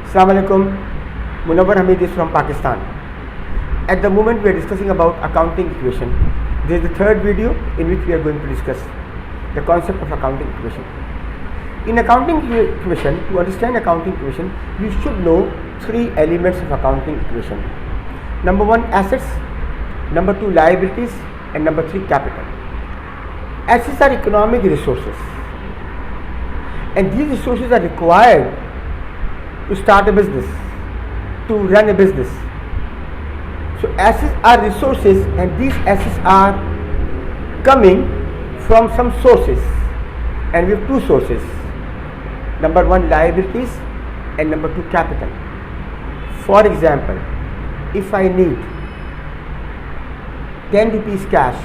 Assalamu alaikum. Munawwar Hamid is from Pakistan. At the moment we are discussing about accounting equation. This is the third video in which we are going to discuss the concept of accounting equation. In accounting equation, to understand accounting equation, you should know three elements of accounting equation. Number one, assets. Number two, liabilities. And number three, capital. Assets are economic resources, and these resources are required to start a business, to run a business. So assets are resources, and these assets are coming from some sources, and we have two sources. Number one, liabilities, and number two, capital. For example, if I need 10 rupees cash,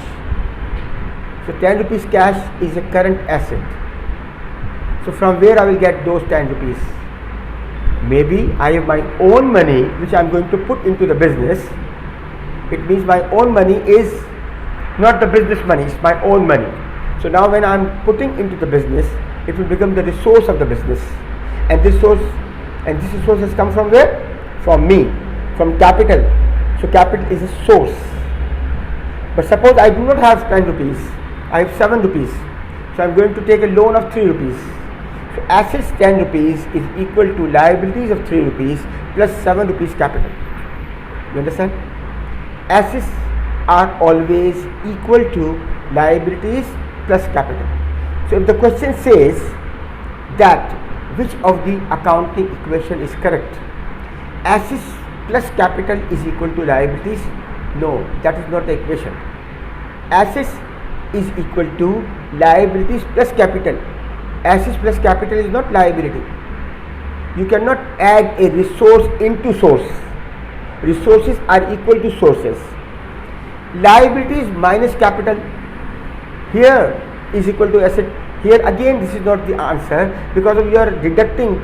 so 10 rupees cash is a current asset. So from where I will get those 10 rupees? Maybe I have my own money which I am going to put into the business. It means my own money is not the business money, it's my own money. So now when I am putting into the business, it will become the resource of the business. And this resource has come from where? From me, from capital. So capital is a source. But suppose I do not have 10 rupees, I have 7 rupees. So I am going to take a loan of 3 rupees. So assets 10 rupees is equal to liabilities of 3 rupees plus 7 rupees capital. You understand? Assets are always equal to liabilities plus capital. So if the question says that which of the accounting equation is correct, assets plus capital is equal to liabilities, no, that is not the equation. Assets is equal to liabilities plus capital. Assets plus capital is not liability. You cannot add a resource into source. Resources are equal to sources. Liabilities minus capital here is equal to asset. Here again this is not the answer, because you are deducting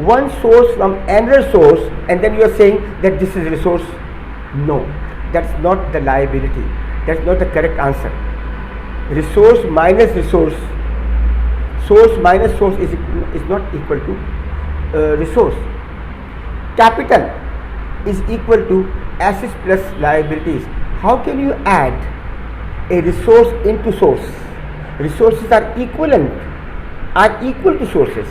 one source from another source and then you are saying that this is resource. No, that's not the liability. That's not the correct answer. Resource minus resource, source minus source is not equal to resource. Capital is equal to assets plus liabilities. How can you add a resource into source? Resources are equal to sources.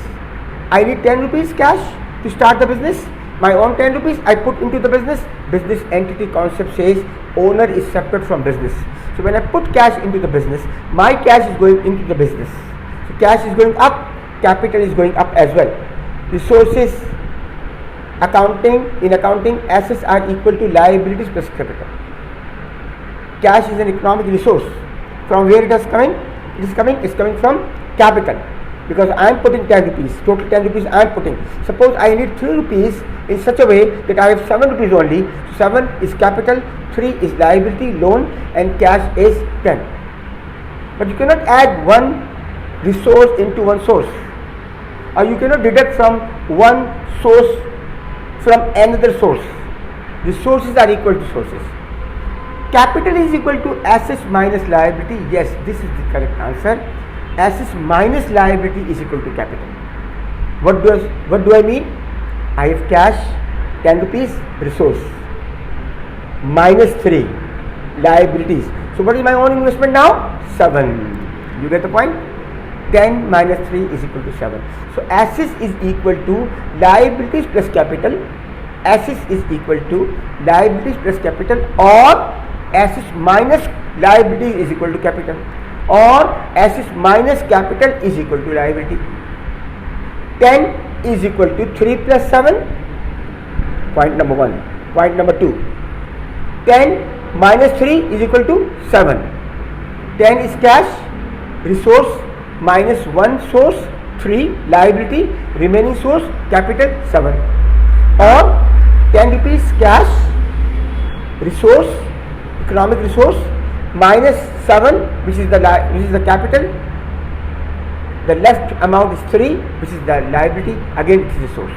I need 10 rupees cash to start the business. My own 10 rupees I put into the business. Business entity concept says owner is separate from business. So when I put cash into the business, my cash is going into the business. So cash is going up, capital is going up as well. Resources, in accounting, assets are equal to liabilities plus capital. Cash is an economic resource. From where it is coming? It's coming from capital. Because I am putting 10 rupees, total 10 rupees I am putting. Suppose I need 3 rupees in such a way that I have 7 rupees only. So 7 is capital, 3 is liability, loan, and cash is 10. But you cannot add one resource into one source. Or you cannot deduct from one source from another source. Resources are equal to sources. Capital is equal to assets minus liability. Yes, this is the correct answer. Assets minus liability is equal to capital. What do I mean? I have cash, 10 rupees, resource, minus 3, liabilities. So what is my own investment now? 7. You get the point? 10 minus 3 is equal to 7. So assets is equal to liabilities plus capital. Assets is equal to liabilities plus capital, or assets minus liabilities is equal to capital, or assets minus capital is equal to liability. 10 is equal to 3 plus 7. Point number 1. Point number 2. 10 minus 3 is equal to 7. 10 is cash, resource, minus 1 source, 3 liability, remaining source, capital, 7. Or 10 rupees cash, resource, economic resource, minus 7, which is the capital. The left amount is 3, which is the liability. Again, it is the source.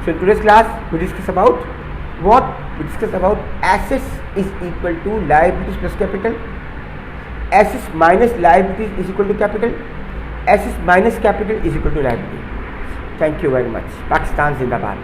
So in today's class, we discuss about what? We discuss about assets is equal to liabilities plus capital. Assets minus liabilities is equal to capital. Assets minus capital is equal to liability. Thank you very much. Pakistan Zindabad.